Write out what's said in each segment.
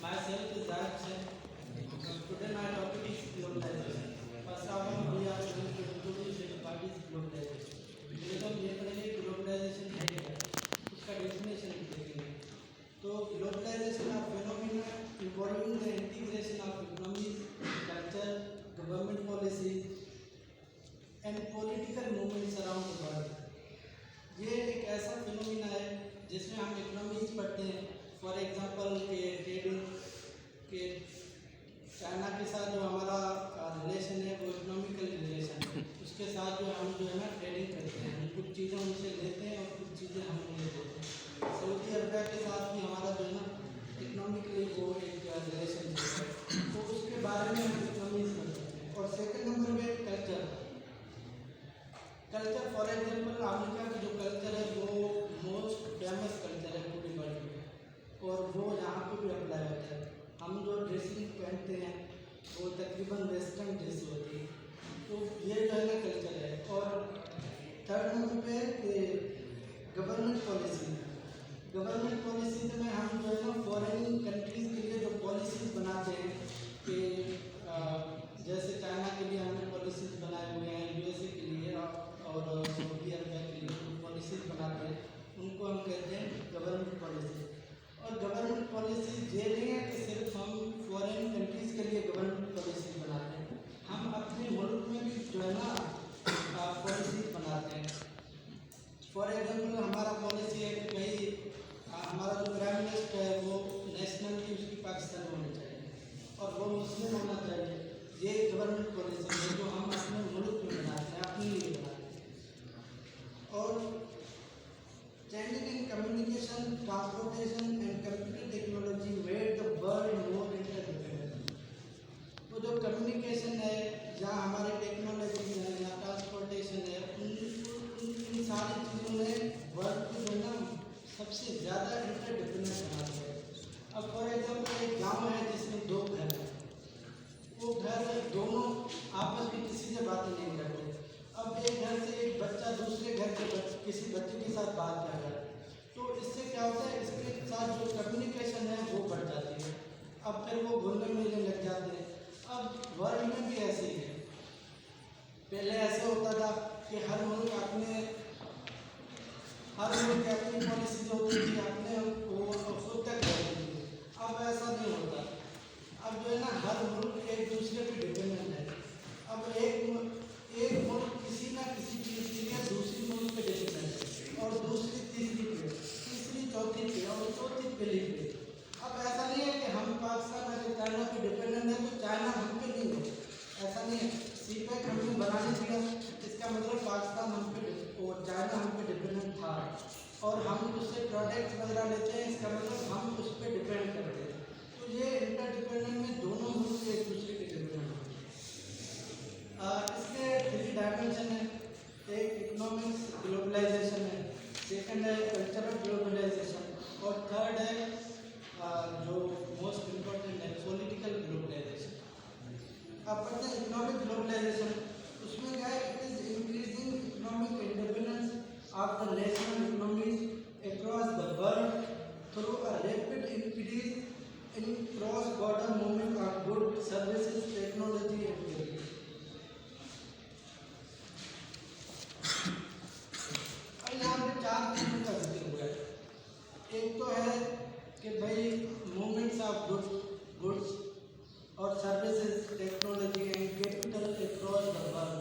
Myself is Raj. Today my topic is globalization. First of all, we are going to introduce what is globalization. पहले तो हम देख रहे हैं globalisation है क्या, उसका डेफिनेशन देखेंगे. तो globalisation of phenomena involving the integration of economies, culture, government policies and political movements around the world. ये एक ऐसा फिनोमिना है जिसमें हम इकोनॉमीज पढ़ते हैं. फॉर एग्जांपल के ट्रेडिंग के चाइना के साथ जो हमारा रिलेशन है वो इकोनॉमिकल रिलेशन है. उसके साथ जो हम जो है ना ट्रेडिंग करते हैं, हम कुछ चीज़ें उनसे लेते हैं और कुछ चीज़ें हम उन्हें देते हैं. सऊदी अरब के साथ भी हमारा जो है ना इकोनॉमिकली वो एक रिलेशनशिप है. तो उसके बारे में हम इकोनॉमीज करते हैं. और सेकंड नंबर पे culture. Culture for example America का जो कल्चर है वो मोस्ट फेमस कल्चर है पूरे वर्ल्ड में, और वो यहाँ पे भी अप्लाई होता है. हम जो ड्रेसिंग पहनते हैं वो तकरीबन वेस्टर्न ड्रेस होती है. तो ये जो है ना कल्चर है. और थर्ड नंबर पे गवर्नमेंट पॉलिसी. गवर्नमेंट पॉलिसीज में हम जो है ना फॉरेन कंट्रीज़ के लिए जो पॉलिसीज़ बनाते हैं कि जैसे चाइना के लिए हमने पॉलिसीज़ बनाए हुए हैं, यूएसए के लिए और सऊदी अरब के लिए जो पॉलिसीज़ बनाते हैं उनको हम कहते हैं गवर्नमेंट पॉलिसी. और गवर्नमेंट पॉलिसी ये नहीं है कि सिर्फ हम फॉरेन कंट्रीज़ के लिए गवर्नमेंट पॉलिसी बनाते हैं, हम अपने मुल्क में भी जो है ना पॉलिसी बनाते हैं. फॉर एग्जांपल हमारा पॉलिसी है कि भाई हमारा जो प्राइम मिनिस्टर है वो नेशनलिटी उसकी पाकिस्तान होनी चाहिए और वो मुस्लिम होना चाहिए. ये गवर्नमेंट पॉलिसी है जो हम अपने मुल्क में बनाते हैं, अपने लिए बनाते हैं. और changing in communication, transportation and computer technology made the world more interdependent. तो जो कम्युनिकेशन है या हमारे टेक्नोलॉजी है या ट्रांसपोर्टेशन है, इन सारी चीज़ों ने वर्ल्ड को जो है ना सबसे ज़्यादा इंटरडिपेंडेंट बना दिया है. अब फॉर एग्जांपल एक गांव है जिसमें दो घर हैं, वो घर दोनों आपस में किसी से बातें नहीं करते. अब एक घर से एक बच्चा दूसरे घर के किसी बच्चे के साथ बात कर रहा है, तो इससे क्या होता है, इसके साथ जो कम्युनिकेशन है वो बढ़ जाती है. अब फिर वो घुलने मिलने लग जाते हैं. अब वर्ल्ड में भी ऐसे ही है. पहले ऐसे होता था कि हर मुल्क की अपनी पॉलिसी जो होती थी अपने वो खुद तक रहती थी. अब ऐसा नहीं होता. अब जो है ना हर मुल्क एक दूसरे पे डिपेंडेंट है. अब एक मुल्क किसी ना किसी चीज़ के लिए दूसरी मुल्क पे डिपेंडेंट है और दूसरी तीसरी पे, तीसरी चौथी पे और चौथी पहली पे. अब ऐसा नहीं है कि हम पाकिस्तान अगर चाइना पे डिपेंडेंट है तो चाइना हम पे नहीं है, ऐसा नहीं है. सीपेक हमने बनाने दिया, इसका मतलब पाकिस्तान हम पे और चाइना हम पे डिपेंडेंट था और हम उससे प्रोडक्ट्स वगैरह लेते हैं, इसका मतलब हम उस पर डिपेंड करते हैं. तो ये इंटरडिपेंडेंट में दोनों मुल्क एक दूसरे के डिपेंडेंट होते हैं. इसके 3 डायमेंशन है. एक इकोनॉमिक्स ग्लोबलाइजेशन है, सेकंड है कल्चरल ग्लोबलाइजेशन और थर्ड है जो मोस्ट इम्पोर्टेंट है पॉलिटिकल ग्लोबलाइजेशन. अब पढ़ते हैं इकोनॉमिक ग्लोबलाइजेशन. उसमें क्या है, it is increasing economic independence of the national economies across the world through a rapid increase in cross border movement of good services technology and people. यहाँ पे 4 चीज़ों का जिक्र हुआ है. एक तो है कि भाई मूवमेंट्स ऑफ गुड्स और services technology and capital across the world.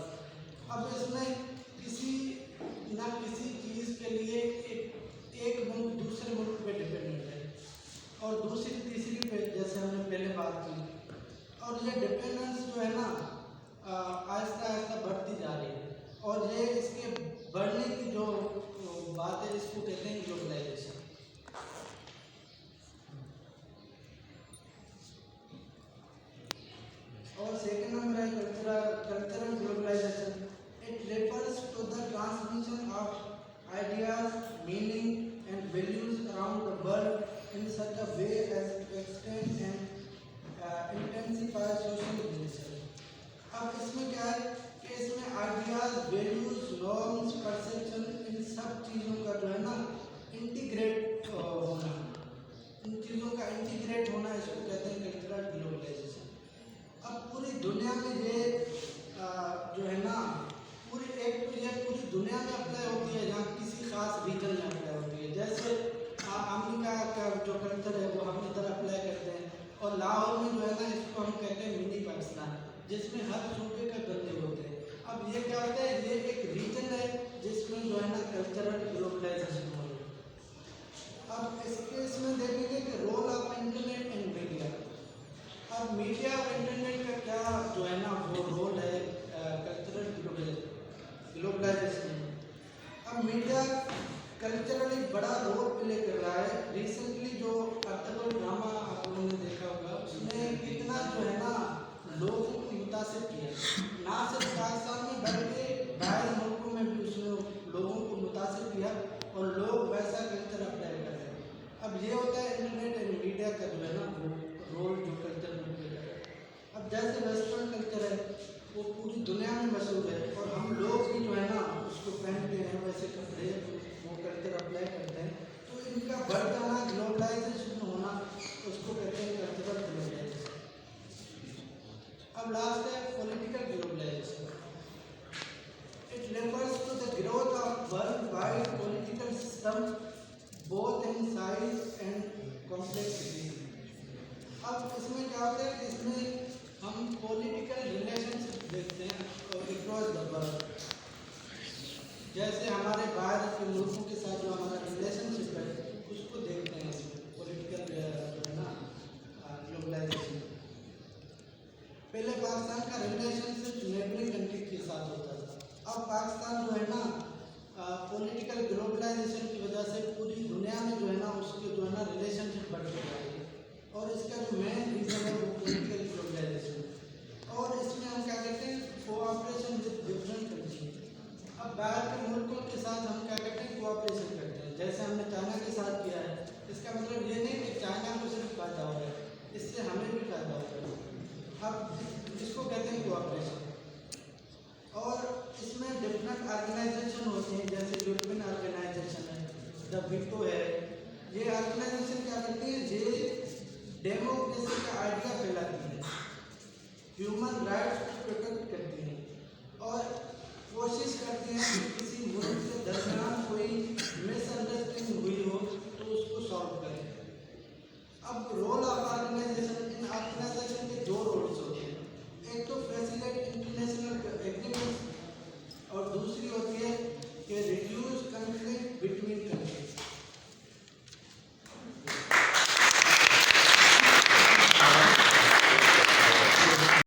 अब इसमें किसी ना किसी चीज़ के लिए एक मुल्क दूसरे मुल्क पे डिपेंडेंट है और दूसरी तीसरी पे, जैसे हमने पहले बात की. और ये डिपेंडेंस जो है ना आहिस्ता आहिस्ता बढ़ती जा रही है और ये इसके बढ़ने की जो बात है इसको कहते हैं ग्लोबलाइजेशन. और सेकंड नंबर है cultural globalisation. It refers to the transmission of ideas, meaning and values around the world in such a way as extend and intensify social relation. अब इसमें क्या है कि इसमें आइडियाज, वैल्यूज, इंटीग्रेट होना, इसको कहते हैं कल्चरल ग्लोबलाइजेशन। अब पूरी दुनिया में ये जो है ना, पूरी दुनिया में अप्लाई होती है, जहाँ किसी खास रीजन में अप्लाई होती है। जैसे अमेरिका का जो कल्चर है वो हम इधर अप्लाई करते हैं, और लाहौर में जो है ना, इसको हम कहते हैं मिनी पाकिस्तान, जिसमें हर सूबे का बंदे होते हैं। अब ये क्या होता है, ये एक रीजन है जिसमें जो है ना कल्चरल ग्लोबलाइजेशन हो रही है। अब इसके इसमें देखेंगे कि role of internet and media. अब मीडिया और इंटरनेट का क्या जो है ना वो रोल है कल्चरल ग्लोबलाइजेशन में। अब मीडिया कल्चरली बड़ा रोल प्ले कर रहा है। रिसेंटली जो अर्थबल ड्रामा आप लोगों ने देखा होगा, उसने कितना जो है ना लोगों को मुतासिर किया, ना सिर्फ पाकिस्तान में बल्कि बाहर मुल्कों में भी उसने लोगों को मुतासिर किया, और लोग वैसा कल्चर अप्लाई कर रहे हैं। अब ये होता है इंटरनेट एंड मीडिया का जो है ना वो रोल जो कल्चर में प्ले कर रहा है। अब जैसे वेस्टर्न कल्चर है वो पूरी दुनिया में मशहूर है, और हम लोग भी जो है ना उसको पहनते हैं, वैसे कपड़े वो कल्चर अप्लाई करते हैं। तो इनका बढ़ जाना, ग्लोबलाइजेशन होना, उसको कहते हैं कल्चरल ग्लोबलाइजेशन। अब लास्ट है political globalisation. It refers to the growth of world wide political system both in size and complexity. अब इसमें क्या होता है कि इसमें हम पॉलिटिकल रिलेशनशिप देखते हैं अक्रॉस द वर्ल्ड। जैसे हमारे बाहर के मुल्कों के साथ जो हमारा रिलेशनशिप है उसको देखते हैं इसमें पॉलिटिकल जो है ना ग्लोबलाइजेशन। पहले पाकिस्तान का रिलेशनशिप नेबरिंग कंट्री के साथ होता था। अब पाकिस्तान जो है ना पॉलिटिकल ग्लोबलाइजेशन की वजह से पूरी दुनिया में जो है ना उसके जो है ना रिलेशनशिप बढ़ रहा है, और इसका जो मेन रीज़न है वो पॉलिटिकल ग्लोबलाइजेशन। और इसमें हम क्या करते हैं, कोऑपरेशन विद डिफरेंट कंट्री। अब बाहर के मुल्कों के साथ हम क्या करते हैं, कोऑपरेशन करते हैं। जैसे हमने चाइना के साथ किया है, इसका मतलब ये नहीं कि चाइना को सिर्फ फायदा हो रहा है, इससे हमें भी फायदा हो रहा है। अब इसको कहते हैं कोऑपरेशन। और इसमें डिफरेंट ऑर्गेनाइजेशन होते हैं, जैसे यूरोपियन ऑर्गेनाइजेशन है, द वीटो है। ये ऑर्गेनाइजेशन क्या करती है, ये डेमोक्रेसी का आइडिया फैलाती है, ह्यूमन राइट्स को प्रोटेक्ट करती है, और कोशिश करती है कि किसी मुल्क के दरमियान कोई मिसअंडरस्टैंडिंग हुई हो